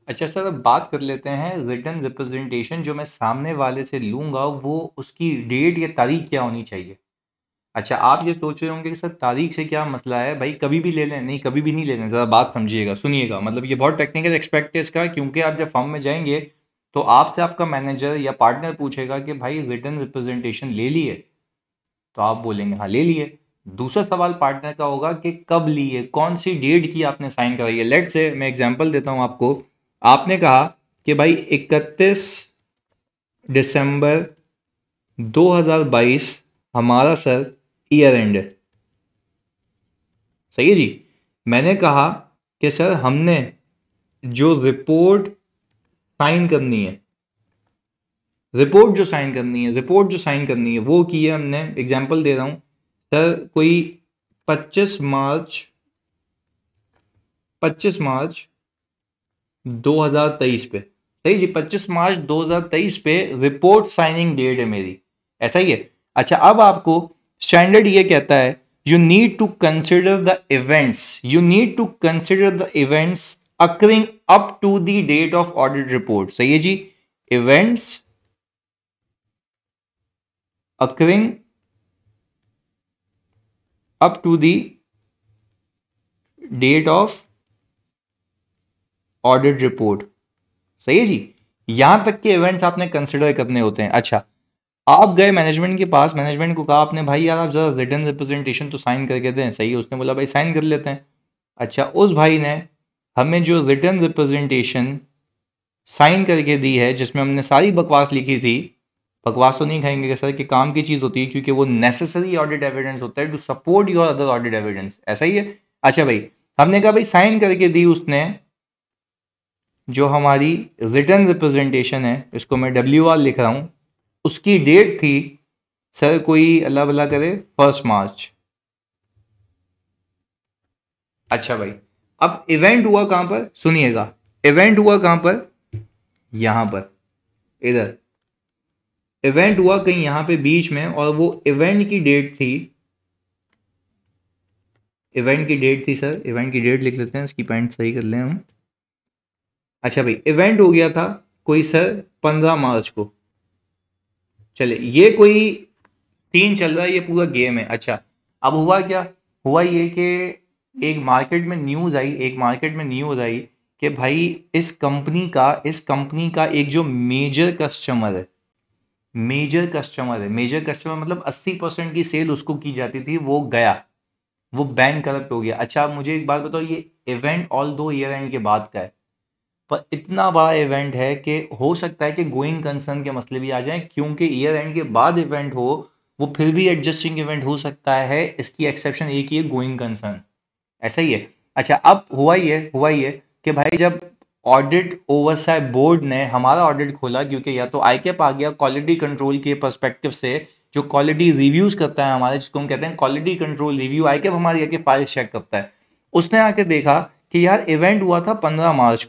अच्छा सर, अब बात कर लेते हैं रिटन रिप्रेजेंटेशन जो मैं सामने वाले से लूंगा वो उसकी डेट या तारीख क्या होनी चाहिए। अच्छा, आप ये सोच रहे होंगे कि सर तारीख से क्या मसला है भाई, कभी भी ले लें। नहीं, कभी भी नहीं ले लें। ज़रा बात समझिएगा, सुनिएगा। मतलब ये बहुत टेक्निकल एक्सपेक्ट है इसका, क्योंकि आप जब फर्म में जाएंगे तो आपसे आपका मैनेजर या पार्टनर पूछेगा कि भाई रिटन रिप्रेजेंटेशन ले लिए, तो आप बोलेंगे हाँ ले लिए। दूसरा सवाल पार्टनर का होगा कि कब लिए, कौन सी डेट की आपने साइन कराई है। लेट से मैं एग्जांपल देता हूं आपको। आपने कहा कि भाई 31 दिसंबर 2022 हमारा सर ईयर एंड है। सही है जी। मैंने कहा कि सर हमने जो रिपोर्ट साइन करनी है, रिपोर्ट जो साइन करनी है वो की है हमने। एग्जांपल दे रहा हूं सर, कोई 25 मार्च 25 मार्च 2023 पे। सही जी, 25 मार्च 2023 पे रिपोर्ट साइनिंग डेट है मेरी। ऐसा ही है। अच्छा, अब आपको स्टैंडर्ड ये कहता है you need to consider the events occurring up to the date of audit report. सही है जी। Events occurring up to the date of audit report. सही है जी। यहां तक के इवेंट्स आपने कंसिडर करने होते हैं। अच्छा, आप गए मैनेजमेंट के पास, मैनेजमेंट को कहा आपने भाई यार आप जरा रिटन रिप्रेजेंटेशन तो साइन करके दें। सही है, उसने बोला भाई साइन कर लेते हैं। अच्छा, उस भाई ने हमें जो रिटन रिप्रेजेंटेशन साइन करके दी है, जिसमें हमने सारी बकवास लिखी थी, बकवास तो नहीं खाएंगे कि सर कि काम की चीज़ होती है, क्योंकि वो नेसेसरी ऑडिट एविडेंस होता है to support your other audit evidence. ऐसा ही है। अच्छा भाई, हमने कहा भाई साइन करके दी उसने जो हमारी रिटन रिप्रेजेंटेशन है, इसको मैं WR लिख रहा हूं, उसकी डेट थी सर कोई अल्लाह भला करे 1 मार्च। अच्छा भाई, अब इवेंट हुआ कहां पर, सुनिएगा। इवेंट हुआ कहां पर, यहां पर, इधर इवेंट हुआ कहीं यहां पे बीच में, और वो इवेंट की डेट थी, सर इवेंट की डेट लिख लेते हैं, इसकी पॉइंट सही कर लें हम। अच्छा भाई, इवेंट हो गया था कोई सर 15 मार्च को। चले, ये कोई सीन चल रहा है, ये पूरा गेम है। अच्छा, अब हुआ क्या, हुआ ये कि एक मार्केट में न्यूज़ आई कि भाई इस कंपनी का एक जो मेजर कस्टमर मतलब 80% की सेल उसको की जाती थी, वो गया, वो बैंक करप्ट हो गया। अच्छा, मुझे एक बात बताओ, ये इवेंट ऑल दो ईयर एंड के बाद का है, पर इतना बड़ा इवेंट है कि हो सकता है कि गोइंग कंसर्न के मसले भी आ जाएं, क्योंकि ईयर एंड के बाद इवेंट हो, वो फिर भी एडजस्टिंग इवेंट हो सकता है। इसकी एक्सेप्शन एक ही है, गोइंग कंसर्न। ऐसा ही है। अच्छा, अब हुआ ही है कि भाई जब ऑडिट ओवरसाइट बोर्ड ने हमारा ऑडिट खोला, क्योंकि या तो आईकेप आ गया क्वालिटी कंट्रोल के पर्सपेक्टिव से, जो क्वालिटी रिव्यूज करता है हमारे, जिसको हम कहते हैं क्वालिटी कंट्रोल रिव्यू, आईकेप हमारी आके फाइल्स चेक करता है। उसने आके देखा कि यार इवेंट हुआ था 15 मार्च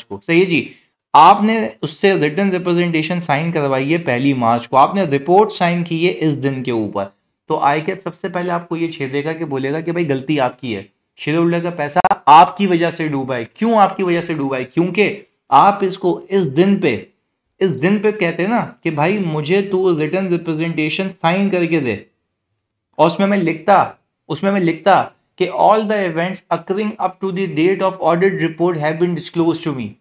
को, सही है जी। आपने उससे रिटन रिप्रेजेंटेशन साइन करवाई है 1 मार्च को, आपने रिपोर्ट साइन की है इस दिन के ऊपर। तो आईकेप सबसे पहले आपको ये छेदेगा कि बोलेगा कि भाई गलती आपकी है, शेयर होल्डर का पैसा आपकी वजह से डूबा है। क्यों आपकी वजह से डूबा है? क्योंकि आप इसको इस दिन पे कहते हैं ना कि भाई मुझे तू रिटन रिप्रेजेंटेशन साइन करके दे, और उसमें मैं लिखता कि all the events occurring up to the date of audit report have been disclose to me,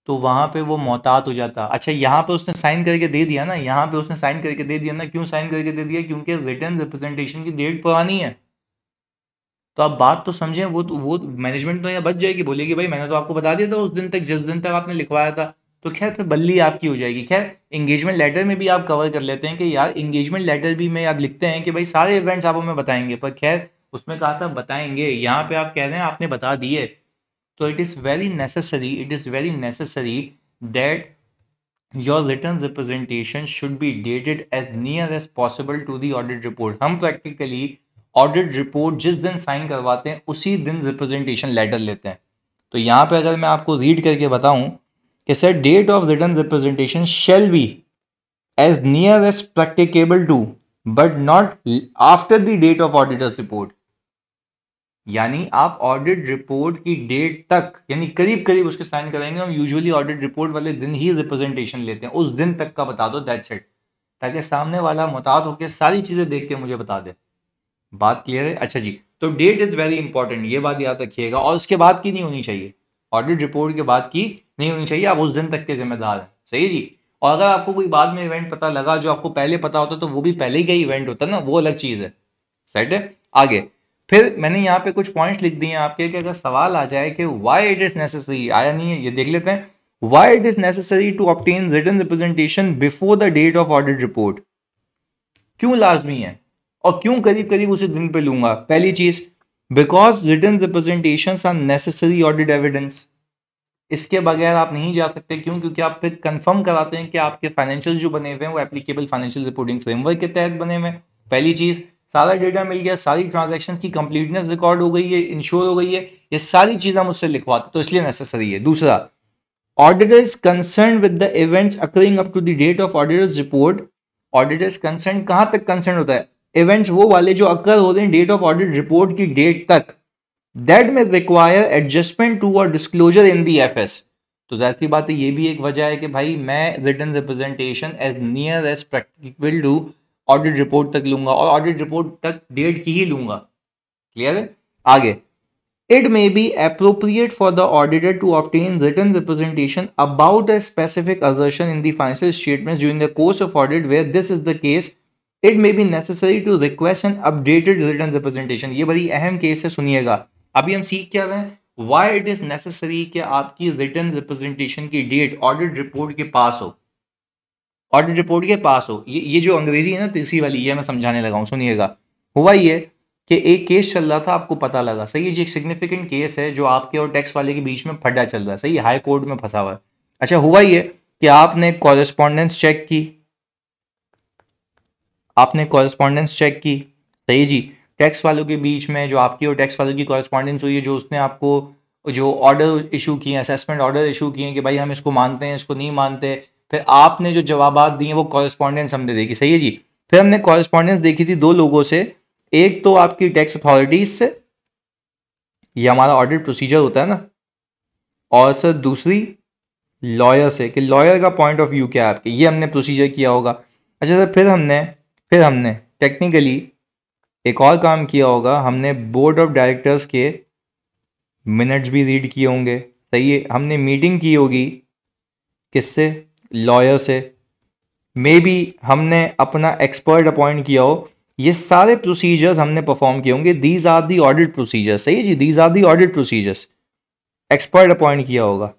तो वहां पे वो मोहतात हो जाता। अच्छा, यहाँ पे उसने साइन करके दे दिया ना, क्यों साइन करके दे दिया? क्योंकि रिटन रिप्रेजेंटेशन की डेट पुरानी है। तो आप बात तो समझें, वो मैनेजमेंट तो यहाँ बच जाएगी, बोलेगी भाई मैंने तो आपको बता दिया था उस दिन तक, जिस दिन तक आपने लिखवाया था। तो खैर फिर बल्ली आपकी हो जाएगी। खैर, इंगेजमेंट लेटर में भी आप कवर कर लेते हैं कि यार इंगेजमेंट लेटर भी में आप लिखते हैं कि भाई सारे इवेंट्स आप हमें बताएंगे, पर खैर उसमें कहा था बताएंगे, यहाँ पे आप कह रहे हैं आपने बता दिए। तो it is very necessary that your written representation should be dated as near as possible to the audit report. हम प्रैक्टिकली ऑडिट रिपोर्ट जिस दिन साइन करवाते हैं उसी दिन रिप्रेजेंटेशन लेटर लेते हैं। तो यहाँ पे अगर मैं आपको रीड करके बताऊं कि sir date of written representation shall be as near as practicable to, but not after the date of auditor's report. यानी आप ऑडिट रिपोर्ट की डेट तक यानी करीब करीब उसके साइन कराएंगे। हम यूजुअली ऑडिट रिपोर्ट वाले दिन ही रिप्रेजेंटेशन लेते हैं, उस दिन तक का बता दो, दैट्स इट, ताकि सामने वाला मुताद होकर सारी चीजें देख के मुझे बता दे। बात क्लियर है? अच्छा जी, तो डेट इज वेरी इंपॉर्टेंट, ये बात याद रखिएगा, और उसके बाद की नहीं होनी चाहिए, ऑडिट रिपोर्ट के बाद की नहीं होनी चाहिए, आप उस दिन तक के जिम्मेदार हैं। सही है जी। और अगर आपको कोई बाद में इवेंट पता लगा जो आपको पहले पता होता तो वो भी पहले ही का इवेंट होता ना, वो अलग चीज है। सेट है। आगे फिर मैंने यहाँ पे कुछ पॉइंट्स लिख दिए हैं आपके कि अगर सवाल आ जाए कि व्हाई इट इज नेसेसरी, आया नहीं है, ये देख लेते हैं। Why it is necessary to obtain written representation before the date of audit report, क्यों लाजमी है और क्यों करीब करीब उसी दिन पे लूंगा? पहली चीज, because written representation are necessary audit evidence, इसके बगैर आप नहीं जा सकते। क्यों? क्योंकि आप फिर कंफर्म कराते हैं कि आपके फाइनेंशियल जो बने हुए हैं वो एप्लीकेबल फाइनेंशियल रिपोर्टिंग फ्रेमवर्क के तहत बने हुए हैं। पहली चीज, सारा डेटा मिल गया, सारी ट्रांजैक्शन की कंप्लीटनेस रिकॉर्ड हो गई है, इंश्योर हो गई है, ये सारी चीजें हम उससे लिखवाते, तो इसलिए नेसेसरी है। दूसरा, auditor is concern with the events occurring up to the date of auditor's report. Auditor's concern कहां तक कंसर्न होता है? इवेंट्स वो वाले जो अकर हो रहे हैं डेट ऑफ ऑडिट रिपोर्ट की डेट तक, दैट में रिक्वायर एडजस्टमेंट टू और डिस्क्लोजर इन दी एफएस। तो जाहिर सी बात है, ये भी एक वजह है कि भाई मैं written representation as near as practical to audit report तक लूंगा, और ऑडिट रिपोर्ट तक डेट की ही लूंगा। क्लियर है? आगे, it may be appropriate for the auditor to obtain written representation about a specific assertion in the financial statements during the course of audit. Where this is the case, it may be necessary to request an updated written representation. ये बड़ी अहम case है, सुनिएगा। अभी हम सीख क्या रहे हैं? Why it is necessary कि आपकी written representation की डेट ऑडिट रिपोर्ट के पास हो, ऑडिट रिपोर्ट के पास हो। ये जो अंग्रेजी है ना तीसरी वाली, ये मैं समझाने लगा हूं, सुनिएगा। हुआ ये कि एक केस चल रहा था, आपको पता लगा, सही है जी, एक सिग्निफिकेंट केस है जो आपके और टैक्स वाले के बीच में फड्डा चल रहा है, सही है, हाई कोर्ट में फंसा हुआ है। अच्छा, हुआ ये कि आपने कॉरेस्पॉन्डेंस चेक की, आपने कॉरेस्पॉन्डेंस चेक की, सही जी, टैक्स वालों के बीच में जो आपकी और टैक्स वालों की कॉरेस्पॉन्डेंस हुई है, जो उसने आपको जो ऑर्डर इशू किए, असेसमेंट ऑर्डर इशू किए कि भाई हम इसको मानते हैं, इसको नहीं मानते, फिर आपने जो जवाबात दिए वो कॉरेस्पॉन्डेंस हमने देखी, सही है जी। फिर हमने कॉरेस्पॉन्डेंस देखी थी दो लोगों से, एक तो आपकी टैक्स अथॉरिटीज से, ये हमारा ऑडिट प्रोसीजर होता है ना, और सर दूसरी लॉयर से, कि लॉयर का पॉइंट ऑफ व्यू क्या है आपके, ये हमने प्रोसीजर किया होगा। अच्छा सर, फिर हमने टेक्निकली एक और काम किया होगा, हमने बोर्ड ऑफ डायरेक्टर्स के मिनट्स भी रीड किए होंगे, सही है, हमने मीटिंग की होगी, किससे? लॉयर से। मे बी हमने अपना एक्सपर्ट अपॉइंट किया हो, ये सारे प्रोसीजर्स हमने परफॉर्म किए होंगे। These are the audit procedures, सही है जी, these are the audit procedures. Expert appoint किया होगा।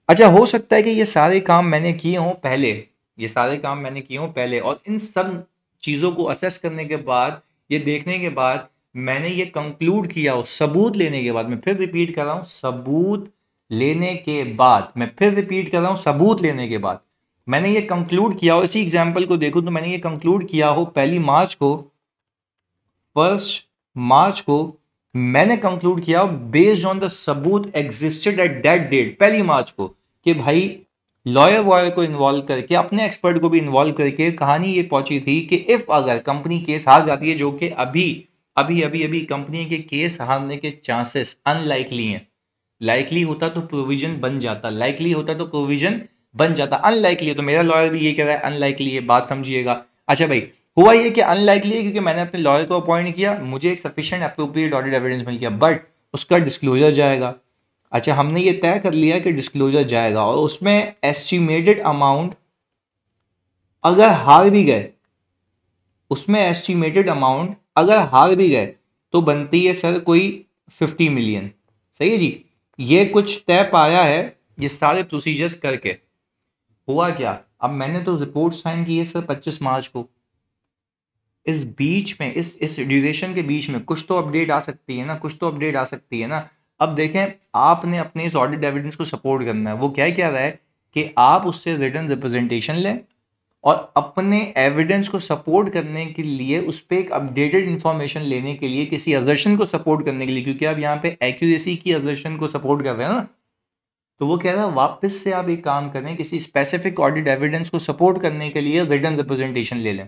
अच्छा, हो सकता है कि ये सारे काम मैंने किए हों पहले, ये सारे काम मैंने किए हों पहले, और इन सब चीज़ों को असेस करने के बाद, ये देखने के बाद मैंने ये कंक्लूड किया हो, सबूत लेने के बाद, मैं फिर रिपीट कर रहा हूँ, सबूत लेने के बाद, मैं फिर रिपीट कर रहा हूँ, सबूत लेने के बाद मैंने ये कंक्लूड किया हो। इसी एग्जाम्पल को देखूं तो मैंने ये कंक्लूड किया हो 1 मार्च को, 1 मार्च को मैंने कंक्लूड किया बेस्ड ऑन द सबूत एग्जिस्टेड एट दैट डेट, 1 मार्च को, कि भाई लॉयर वॉयर को इन्वॉल्व करके, अपने एक्सपर्ट को भी इन्वॉल्व करके कहानी ये पहुंची थी कि इफ अगर कंपनी केस हार जाती है, जो कि अभी अभी अभी अभी कंपनी के केस हारने के चांसेस अनलाइकली हैं, लाइकली होता तो प्रोविजन बन जाता, लाइकली होता तो प्रोविजन बन जाता, अनलाइकली है तो मेरा लॉयर भी ये कह रहा है अनलाइकली है, बात समझिएगा। अच्छा भाई, हुआ ये कि अनलाइकली है क्योंकि मैंने अपने लॉयर को अपॉइंट किया, मुझे एक सफिशिएंट अप्रोप्रिएट ऑडिट एविडेंस मिल गया, बट उसका डिस्क्लोजर जाएगा। अच्छा, हमने ये तय कर लिया कि डिस्क्लोजर जाएगा, और उसमें एस्टिमेटेड अमाउंट अगर हार भी गए, उसमें एस्टिमेटेड अमाउंट अगर हार भी गए तो बनती है सर कोई 50 मिलियन, सही है जी। ये कुछ तय पाया है ये सारे प्रोसीजर्स करके। हुआ क्या, अब मैंने तो रिपोर्ट साइन की है सर 25 मार्च को, इस बीच में इस ड्यूरेशन के बीच में कुछ तो अपडेट आ सकती है ना, कुछ तो अपडेट आ सकती है ना। अब देखें, आपने अपने इस ऑडिट एविडेंस को सपोर्ट करना है, वो क्या रहा है कि आप उससे रिटन रिप्रेजेंटेशन लें, और अपने एविडेंस को सपोर्ट करने के लिए उस पर एक अपडेटेड इंफॉर्मेशन लेने के लिए, किसी असर्शन को सपोर्ट करने के लिए, क्योंकि आप यहाँ पे एक्यूरेसी की असर्शन को सपोर्ट कर रहे हैं ना, तो वो कह रहा है वापस से आप एक काम करें, किसी स्पेसिफिक ऑडिट एविडेंस को सपोर्ट करने के लिए रिटन रिप्रेजेंटेशन ले लें।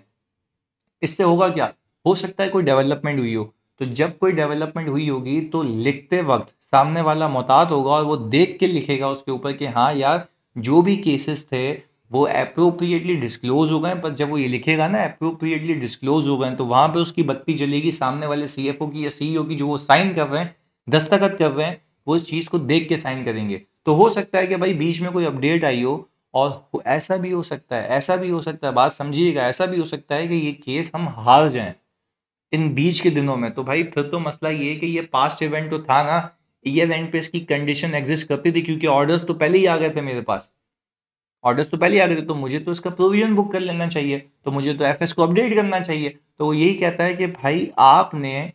इससे होगा क्या, हो सकता है कोई डेवलपमेंट हुई हो, तो जब कोई डेवलपमेंट हुई होगी तो लिखते वक्त सामने वाला मोहतात होगा और वो देख के लिखेगा उसके ऊपर कि हाँ यार जो भी केसेस थे वो अप्रोप्रिएटली डिस्क्लोज हो गए, पर जब वो ये लिखेगा ना अप्रोप्रिएटली डिस्क्लोज हो गए तो वहां पे उसकी बत्ती चलेगी सामने वाले सीएफओ की या सीईओ की, जो वो साइन कर रहे हैं, दस्तखत कर रहे हैं, वो इस चीज को देख के साइन करेंगे। तो हो सकता है कि भाई बीच में कोई अपडेट आई हो, और ऐसा भी हो सकता है, ऐसा भी हो सकता है, बात समझिएगा, ऐसा भी हो सकता है कि ये केस हम हार जाएं इन बीच के दिनों में। तो भाई फिर तो मसला ये है कि ये पास्ट इवेंट तो था ना, ईयर एंड पे इसकी कंडीशन एग्जिस्ट करती थी क्योंकि ऑर्डर्स तो पहले ही आ गए थे मेरे पास, ऑर्डर्स तो पहले ही आ गए थे, तो मुझे तो इसका प्रोविजन बुक कर लेना चाहिए, तो मुझे तो एफएस को अपडेट करना चाहिए। तो वो यही कहता है कि भाई आपने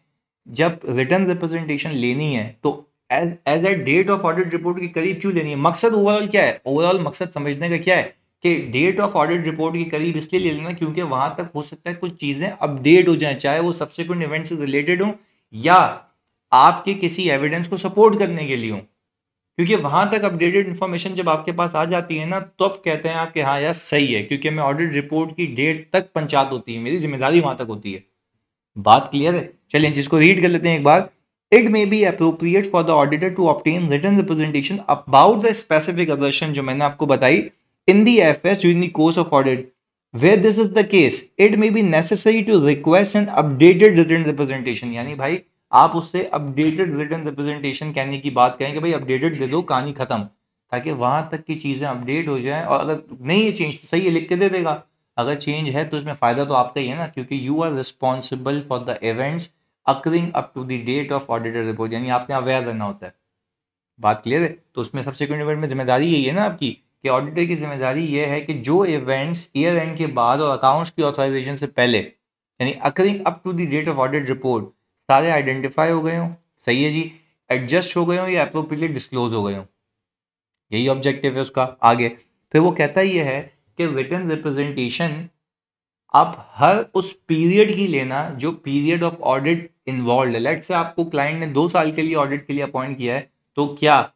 जब रिटर्न रिप्रेजेंटेशन लेनी है तो as a date of audit report के करीब क्यों लेनी है। मकसद ओवरऑल क्या है, ओवरऑल मकसद समझने का क्या है कि डेट ऑफ ऑडिट रिपोर्ट के करीब इसलिए ले लेना क्योंकि वहां तक हो सकता है कुछ चीजें अपडेट हो जाएं, चाहे वो सब्सिक्वेंट इवेंट से रिलेटेड हो या आपके किसी एविडेंस को सपोर्ट करने के लिए हो। क्योंकि वहां तक अपडेटेड इन्फॉर्मेशन जब आपके पास आ जाती है ना, तो अब कहते हैं आप कि हाँ यार सही है, क्योंकि मैं ऑडिट रिपोर्ट की डेट तक पंचायत होती है, मेरी जिम्मेदारी वहां तक होती है। बात क्लियर है। चलिए इसको रीड कर लेते हैं एक बार। It may be appropriate for the auditor to obtain written representation about the specific assertion जो मैंने आपको बताई in the FS during the course of audit. Where this is the case, it may be necessary to request an updated written representation। यानी भाई आप उससे updated written representation कहने की बात करें कि भाई अपडेटेड दे दो, कहानी खत्म, ताकि वहां तक की चीजें अपडेट हो जाएं। और अगर नहीं है चेंज तो सही है, लिख के दे देगा, अगर चेंज है तो इसमें फायदा तो आपका ही है ना, क्योंकि you are responsible for the events occurring up to the date of audited report, यानी आपने अवेयर रहना होता है। बात क्लियर है। तो उसमें सब्सिक्वेंट इवेंट में जिम्मेदारी यही है ना आपकी कि ऑडिटर की जिम्मेदारी ये है कि जो इवेंट्स ईयर एंड के बाद और अकाउंट्स की ऑथराइजेशन से पहले यानी occurring up to the date of audit report सारे आइडेंटिफाई हो गए हों, सही है जी, एडजस्ट हो गए हों या अप्रोप्रिएटली डिस्क्लोज हो गए हों, यही ऑब्जेक्टिव है उसका। आगे फिर वो कहता ही है कि रिटन रिप्रेजेंटेशन आप हर उस पीरियड की लेना जो पीरियड ऑफ ऑडिट इन्वॉल्व है। लेट्स से आपको क्लाइंट ने 2 साल के लिए ऑडिट के लिए अपॉइंट किया है, तो क्या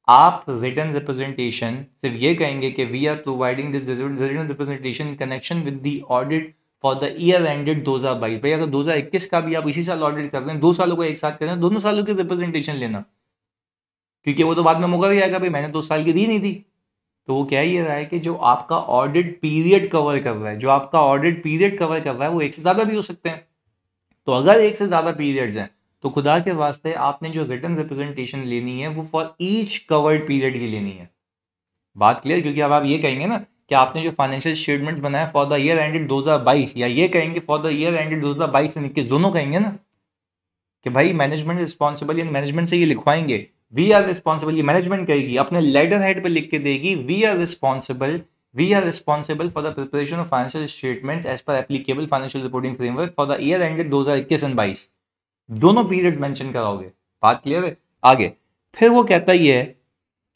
आप रिटन रिप्रेजेंटेशन सिर्फ ये कहेंगे कि we are providing this written representation in connection with the audit for the year ended 2022। भाई अगर 2021 का भी आप इसी साल ऑडिट कर रहे हैं, 2 सालों को एक साथ कर रहे हैं, दोनों सालों की रिप्रेजेंटेशन लेना, क्योंकि वो तो बाद में मुकर जाएगा, भाई मैंने 2 साल की दी नहीं थी। तो वो कह ही रहा है कि जो आपका ऑडिट पीरियड कवर कर रहा है, जो आपका ऑडिट पीरियड कवर कर रहा है वो एक से ज्यादा भी हो सकते हैं। तो अगर एक से ज्यादा पीरियड्स हैं तो खुदा के वास्ते आपने जो रिटन रिप्रेजेंटेशन लेनी है वो फॉर ईच कवर्ड पीरियड की लेनी है। बात क्लियर। क्योंकि अब आप ये कहेंगे ना कि आपने जो फाइनेंशियल स्टेटमेंट बनाया फॉर द ईयर एंडेड 2022, या ये कहेंगे फॉर द ईयर एंडेड 2022 से 21, दोनों कहेंगे ना कि भाई मैनेजमेंट रिस्पॉन्सिबल, यानी मैनेजमेंट से ये लिखवाएंगे वी आर रिस्पॉन्सिबल, ये मैनेजमेंट कहेगी अपने लेटर हेड पे लिख के देगी we are responsible for the preparation of financial statements as per applicable financial reporting framework for the year ended 2021 and 22, दोनों पीरियड मेंशन कराओगे। बात क्लियर है। आगे फिर वो कहता ही है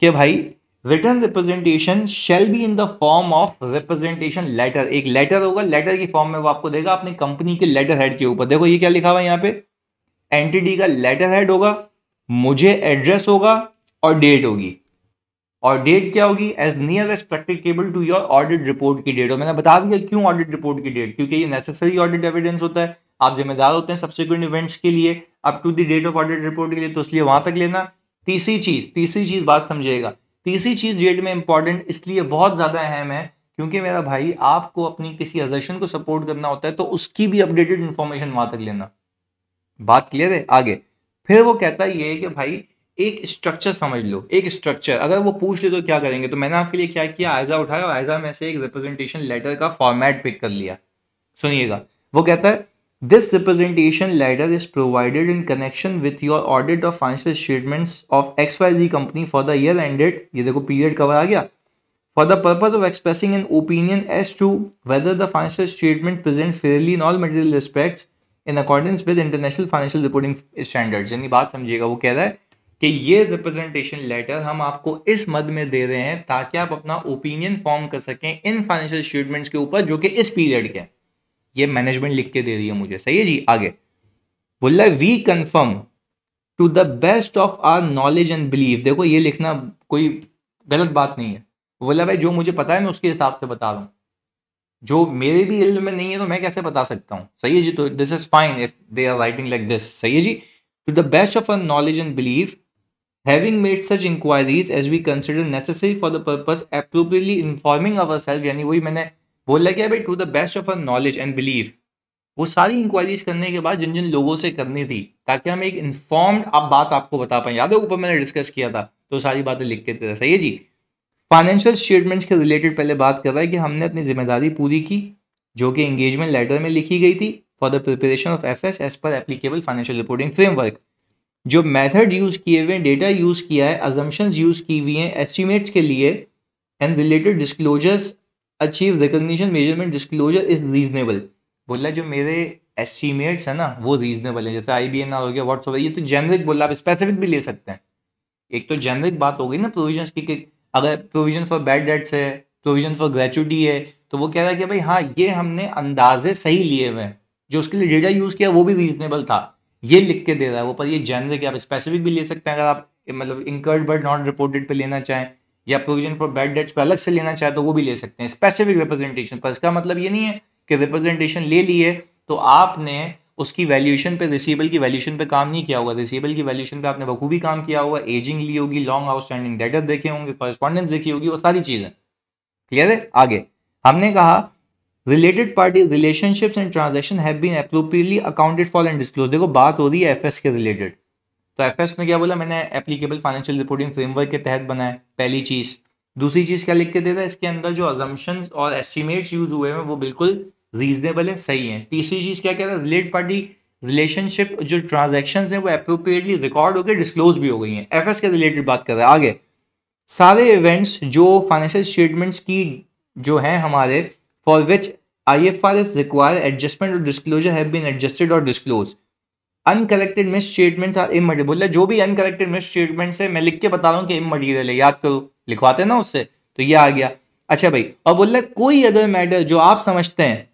कि भाई return representation shall be in the form of representation letter, एक लेटर होगा, लेटर की फॉर्म में वो आपको देगा अपनी कंपनी के लेटर हेड के ऊपर। देखो ये क्या लिखा हुआ है यहाँ पे, एंटिटी का लेटर हेड होगा, मुझे एड्रेस होगा और डेट होगी। और डेट क्या होगी, as near as practicable to your audit report की डेट हो। मैंने बता दिया क्यों ऑडिट रिपोर्ट की डेट, क्योंकि ये नेसेसरी ऑडिट एविडेंस होता है, आप जिम्मेदार होते हैं सब्सिक्वेंट इवेंट्स के लिए up to the date of audit report के लिए, तो इसलिए वहां तक लेना। तीसरी चीज बात समझिएगा, तीसरी चीज डेट में इंपॉर्टेंट इसलिए बहुत ज्यादा अहम है क्योंकि मेरा भाई आपको अपनी किसी अजर्शन को सपोर्ट करना होता है तो उसकी भी अपडेटेड इंफॉर्मेशन वहां तक लेना। बात क्लियर है। आगे फिर वो कहता है ये कि भाई एक स्ट्रक्चर समझ लो, एक स्ट्रक्चर अगर वो पूछ ले तो क्या करेंगे। तो मैंने आपके लिए क्या किया, आयजा उठाया और आयजा में से एक रिप्रेजेंटेशन लेटर का फॉर्मेट पिक कर लिया। सुनिएगा, वो कहता है this representation letter is provided in connection with your audit of financial statements of XYZ company for the year ended, ये देखो पीरियड कवर आ गया, for the purpose of expressing an opinion as to whether the financial statement present fairly in all material respects in accordance with international financial reporting standards। यानी बात समझिएगा, वो कह रहा है कि ये रिप्रेजेंटेशन लेटर हम आपको इस मद में दे रहे हैं ताकि आप अपना ओपिनियन फॉर्म कर सकें इन फाइनेंशियल स्टेटमेंट्स के ऊपर जो कि इस पीरियड के हैं। ये मैनेजमेंट लिख के दे रही है मुझे, सही है जी। आगे बोल रहा है we confirm to the best of our knowledge and belief. देखो ये लिखना कोई गलत बात नहीं है, बोला भाई जो मुझे पता है मैं उसके हिसाब से बता रहा हूँ। जो मेरे भी इल्म में नहीं है तो मैं कैसे बता सकता हूँ, सही है जी। तो this is fine if they are writing like this, सही है जी। To the best of our knowledge and believe, having made such inquiries as we consider necessary for the purpose appropriately informing ourselves, यानी वही मैंने बोला क्या भाई, to the best of our knowledge and believe, वो सारी इंक्वायरीज करने के बाद जिन जिन लोगों से करनी थी, ताकि हम एक इन्फॉर्म्ड अब बात आपको बता पाए। याद है ऊपर मैंने डिस्कस किया था, तो सारी बातें लिख के थे, सही है जी। फाइनेंशियल स्टेटमेंट्स के रिलेटेड पहले बात कर रहा है कि हमने अपनी जिम्मेदारी पूरी की, जो कि एंगेजमेंट लेटर में लिखी गई थी, for the preparation of FS as per applicable financial reporting framework. जो मेथड यूज किए हुए, डेटा यूज किया है, अजम्पशंस यूज की हुई हैं एस्टिमेट्स के लिए, and related disclosures achieve recognition measurement disclosure is reasonable. बोला जो मेरे एस्टिमेट्स है ना वो रीजनेबल है, जैसे IBNR हो गया, व्हाट्सएवर, ये तो जेनरिक बोला, आप स्पेसिफिक भी ले सकते हैं। एक तो जेनरिक बात हो गई ना प्रोविजंस की, कि अगर प्रोविजन फॉर बैड डेट्स है, प्रोविजन फॉर ग्रेचुटी है, तो वो कह रहा है कि भाई हाँ ये हमने अंदाजे सही लिए हुए हैं, जो उसके लिए डेटा यूज किया वो भी रीजनेबल था, ये लिख के दे रहा है वो। पर ये जेनरिक, आप स्पेसिफिक भी ले सकते हैं अगर आप मतलब इंकर्ड बट नॉट रिपोर्टेड पे लेना चाहें, या प्रोविजन फॉर बैड डेट्स पे अलग से लेना चाहे तो वो भी ले सकते हैं, स्पेसिफिक रिप्रेजेंटेशन। पर इसका मतलब ये नहीं है कि रिप्रेजेंटेशन ले लिए तो आपने उसकी वैल्यूएशन पे, रिसीवेबल की वैल्यूएशन पे काम नहीं किया होगा। रिसीवेबल की वैल्यूएशन पे आपने बखूबी काम किया होगा, एजिंग ली होगी, लॉन्ग आउटस्टैंडिंग डेटर देखे होंगे, कॉरेस्पॉन्डेंस देखी होगी, वो सारी चीजें क्लियर है। आगे हमने कहा related party relationships and transaction have been appropriately accounted for and disclose. देखो बात हो रही है एफएस के रिलेटेड, तो एफएस ने क्या बोला, मैंने एप्लीकेबल फाइनेंशियल रिपोर्टिंग फ्रेमवर्क के तहत बनाया, पहली चीज। दूसरी चीज क्या लिख के देता है, इसके अंदर जो अजम्पशंस और एस्टिमेट्स यूज हुए हैं वो बिल्कुल रीजनेबल है, सही है। तीसरी चीज क्या कह रहा है, रिलेटेड पार्टी रिलेशनशिप जो ट्रांजैक्शन है वो एप्रोप्रिएटली रिकॉर्ड हो गए, डिस्क्लोज भी हो गई हैं। एफएस के रिलेटेड बात कर रहा है। आगे सारे इवेंट्स जो फाइनेंशियल स्टेटमेंट्स की जो है हमारे, for which IFRS require adjustment और डिस्क्लोजर हैव बीन एडजस्टेड और disclose. Uncorrected misstatements are immaterial. बोला जो भी अनकरेक्टेड मिस स्टेटमेंट्स है मैं लिख के बता रहा हूँ कि इमटेरियल है, याद करो, लिखवाते ना उससे, तो ये आ गया। अच्छा भाई, और बोल रहा है कोई अदर मैटर जो आप समझते हैं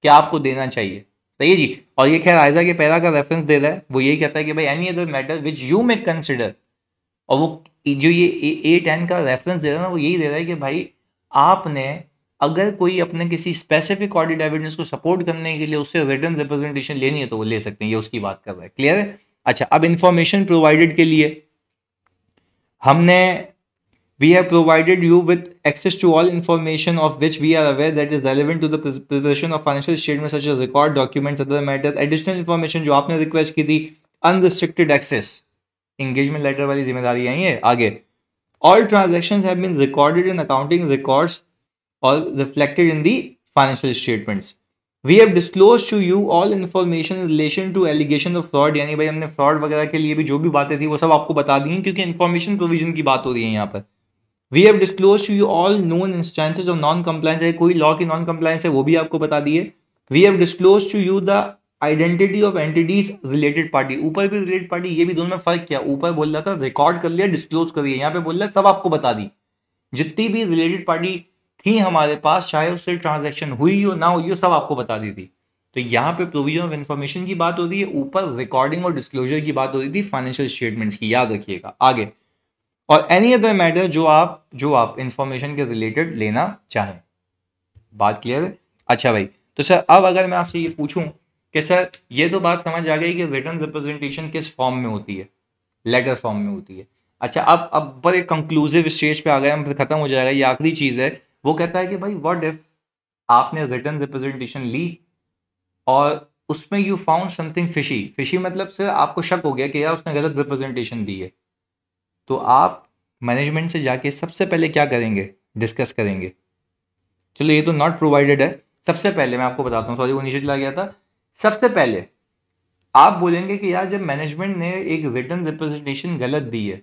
कि आपको देना चाहिए, सही है जी। और ये खैर आयजा के पैरा का रेफरेंस दे रहा है, वो यही कहता है कि भाई any other matter which you may consider, और वो जो ये A10 का रेफरेंस दे रहा है ना, वो यही दे रहा है कि भाई आपने अगर कोई अपने किसी स्पेसिफिक ऑडिट एविडेंस को सपोर्ट करने के लिए उससे रिटन रिप्रेजेंटेशन लेनी है तो वो ले सकते हैं, ये उसकी बात कर रहा है, क्लियर है। अच्छा, अब इंफॉर्मेशन प्रोवाइडेड के लिए हमने we have provided you with access to all information of which we are aware that is relevant to the preparation of financial statements such as record documents, other matters, additional information जो आपने request की थी, unrestricted access, engagement letter वाली जिम्मेदारी आई है। आगे all transactions have been recorded in accounting records or reflected in the financial statements. We have disclosed to you all information in relation to allegation of fraud, यानी भाई हमने fraud वगैरह के लिए भी जो भी बातें थी वो सब आपको बता दी हैं, क्योंकि इंफॉर्मेशन प्रोविजन की बात हो रही है यहाँ पर। We have disclosed to you all known instances of non-compliance, है कोई लॉ की नॉन कंप्लायंस है वो भी आपको बता दिए। We have disclosed to you the identity of entities related party, ऊपर भी related party, ये भी दोनों में फर्क क्या, ऊपर बोल रहा था रिकॉर्ड कर लिया, डिस्क्लोज कर दिया, यहाँ पे बोल रहा है सब आपको बता दी। जितनी भी रिलेटेड पार्टी थी हमारे पास, चाहे उससे ट्रांजैक्शन हुई हो ना हुई हो, सब आपको बता दी थी। तो यहाँ पे प्रोविजन ऑफ इंफॉर्मेशन की बात हो रही है, ऊपर रिकॉर्डिंग और डिस्क्लोजर की बात हो रही थी फाइनेंशियल स्टेटमेंट्स की, याद रखिएगा। आगे और एनी अदर मैटर जो आप इंफॉर्मेशन के रिलेटेड लेना चाहें, बात क्लियर है। अच्छा भाई, तो सर अब अगर मैं आपसे ये पूछूं कि सर ये तो बात समझ आ गई कि रिटन रिप्रेजेंटेशन किस फॉर्म में होती है, लेटर फॉर्म में होती है। अच्छा, अब पर एक कंक्लूसिव स्टेज पे आ गए हम, फिर खत्म हो जाएगा, ये आखिरी चीज है। वो कहता है कि भाई व्हाट इफ आपने रिटन रिप्रेजेंटेशन ली और उसमें you found something fishy, fishy मतलब सर आपको शक हो गया कि यार उसने गलत रिप्रेजेंटेशन दी है, तो आप मैनेजमेंट से जाके सबसे पहले क्या करेंगे, डिस्कस करेंगे। चलो ये तो नॉट प्रोवाइडेड है, सबसे पहले मैं आपको बताता हूँ, सॉरी वो नीचे चला गया था। सबसे पहले आप बोलेंगे कि यार जब मैनेजमेंट ने एक रिटन रिप्रेजेंटेशन गलत दी है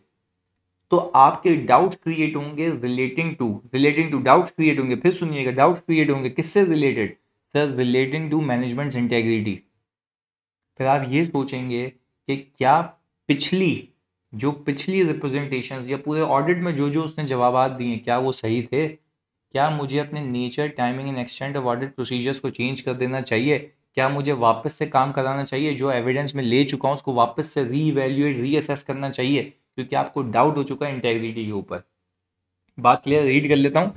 तो आपके डाउट्स क्रिएट होंगे रिलेटिंग टू डाउट्स क्रिएट होंगे, फिर सुनिएगा, डाउट्स क्रिएट होंगे किससे related, sir relating to management integrity. फिर आप ये सोचेंगे कि क्या पिछली रिप्रेजेंटेशन या पूरे ऑडिट में जो जो उसने जवाब दिए क्या वो सही थे, क्या मुझे अपने nature, timing and extent of audit procedures को चेंज कर देना चाहिए, क्या मुझे वापस से काम कराना चाहिए, जो एविडेंस में ले चुका हूँ उसको वापस से रीवैल्यूएट रीअसेस करना चाहिए, क्योंकि आपको डाउट हो चुका है इंटेग्रिटी के ऊपर। बात क्लियर, रीड कर लेता हूँ।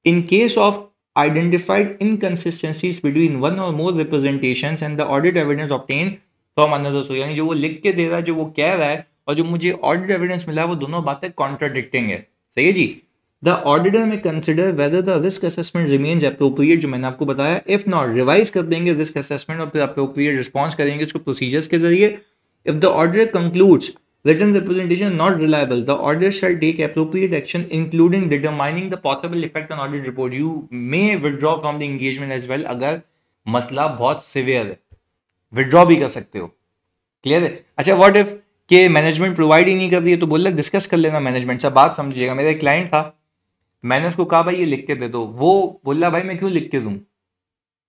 In case of identified inconsistencies between one or more representations and the audit evidence obtained from another source। यानी जो वो लिख के दे रहा है, जो वो कह रहा है, और जो मुझे ऑडिट एविडेंस मिला है, वो दोनों बातें कॉन्ट्राडिक्टिंग है। सही है जी। द ऑडिटर में consider whether the risk assessment remains appropriate, जो मैंने आपको बताया, इफ नॉट रिवाइज कर देंगे रिस्क असेसमेंट और फिर अप्रोप्रिएट रिस्पॉन्स करेंगे उसको प्रोसीजर्स के जरिए। If the auditor concludes written representation not reliable, the auditor shall take appropriate action including determining the possible effect on audit report। You may withdraw from the engagement as well। अगर मसला बहुत severe है, withdraw भी कर सकते हो। Clear है। अच्छा, व्हाट इफ के मैनेजमेंट प्रोवाइड ही नहीं कर रही है, तो बोल रहे डिस्कस कर लेना मैनेजमेंट से। बात समझिएगा, मेरा एक क्लाइंट था, मैंने उसको कहा भाई ये लिख के दे दो, वो बोला भाई मैं क्यों लिख के दूं।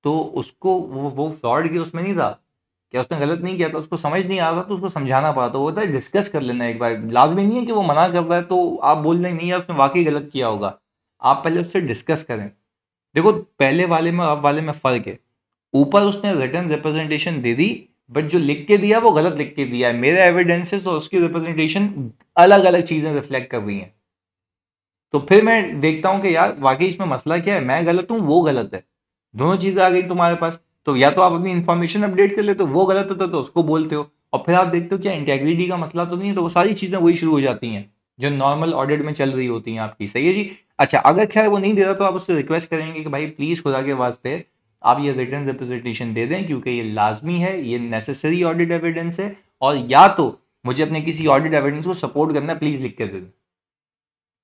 तो उसको वो फ्रॉड के उसमें नहीं था, क्या उसने गलत नहीं किया था, उसको समझ नहीं आ रहा तो उसको समझाना पड़ा। तो वो होता है डिस्कस कर लेना एक बार, लाजमी नहीं है कि वो मना कर रहा है तो आप बोल रहे नहीं यार उसने वाकई गलत किया होगा, आप पहले उससे डिस्कस करें। देखो पहले वाले में अब वाले में फर्क है, ऊपर उसने रिटन रिप्रेजेंटेशन दे दी, बट जो लिख के दिया वो गलत लिख के दिया है। मेरे एविडेंसेस और उसकी रिप्रेजेंटेशन अलग अलग चीजें रिफ्लेक्ट कर रही हैं। तो फिर मैं देखता हूं कि यार वाकई इसमें मसला क्या है, मैं गलत हूं वो गलत है, दोनों चीजें आ गई तुम्हारे पास। तो या तो आप अपनी इन्फॉर्मेशन अपडेट कर लेते हो, वो गलत होता तो उसको बोलते हो, और फिर आप देखते हो क्या इंटेग्रिटी का मसला तो नहीं है, तो वो सारी चीजें वही शुरू हो जाती हैं जो नॉर्मल ऑडिट में चल रही होती हैं आपकी। सही है जी। अच्छा, अगर खैर वो नहीं दे रहा तो आप उससे रिक्वेस्ट करेंगे कि भाई प्लीज खुदा के वास्ते आप ये रिटन रिप्रेजेंटेशन दे दें, क्योंकि ये लाजमी है, ये नेसेसरी ऑडिट एविडेंस है, और या तो मुझे अपने किसी ऑडिट एविडेंस को सपोर्ट करना, प्लीज लिख के दे दें।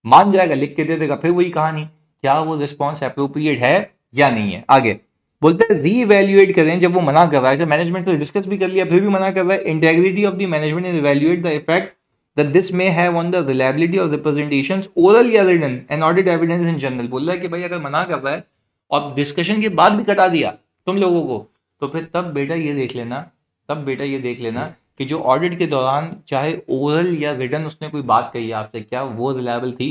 मान जाएगा, लिख के दे देगा, फिर वही कहानी, क्या वो रिस्पॉन्स अप्रोप्रिएट है या नहीं है। आगे बोलते हैं रीइवैल्यूएट करें जब वो मना कर रहा है। मैनेजमेंट को डिस्कस भी कर लिया फिर भी मना कर रहा है। Integrity of the management is evaluate the effect that this may have on the reliability of representations oral या written and audit evidence in general. बोल रहा है कि भाई अगर मना कर रहा है और डिस्कशन के बाद भी कटा दिया तुम लोगों को, तो फिर तब बेटा ये देख लेना कि जो ऑडिट के दौरान चाहे ओरल या रिटन उसने कोई बात कही आपसे, क्या वो रिलायबल थी।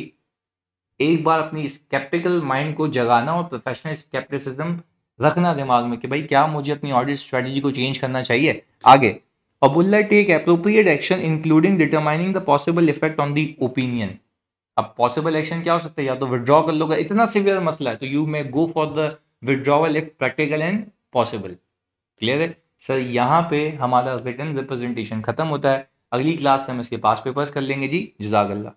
एक बार अपनी स्केप्टिकल माइंड को जगाना और प्रोफेशनल स्केप्टिसिज्म रखना दिमाग में कि भाई क्या मुझे अपनी ऑडिट स्ट्रेटजी को चेंज करना चाहिए। आगे और बोल रहा है take appropriate action including determining the possible effect on the opinion. अब पॉसिबल एक्शन क्या हो सकता है, या तो विड्रॉ कर लोगे, इतना सीवियर मसला है तो you may go for the withdrawal if practical and possible. Clear है सर। यहाँ पे हमारा रिटन रिप्रेजेंटेशन खत्म होता है। अगली क्लास से हम इसके पास पेपर्स कर लेंगे जी। जज़ाकल्लाह।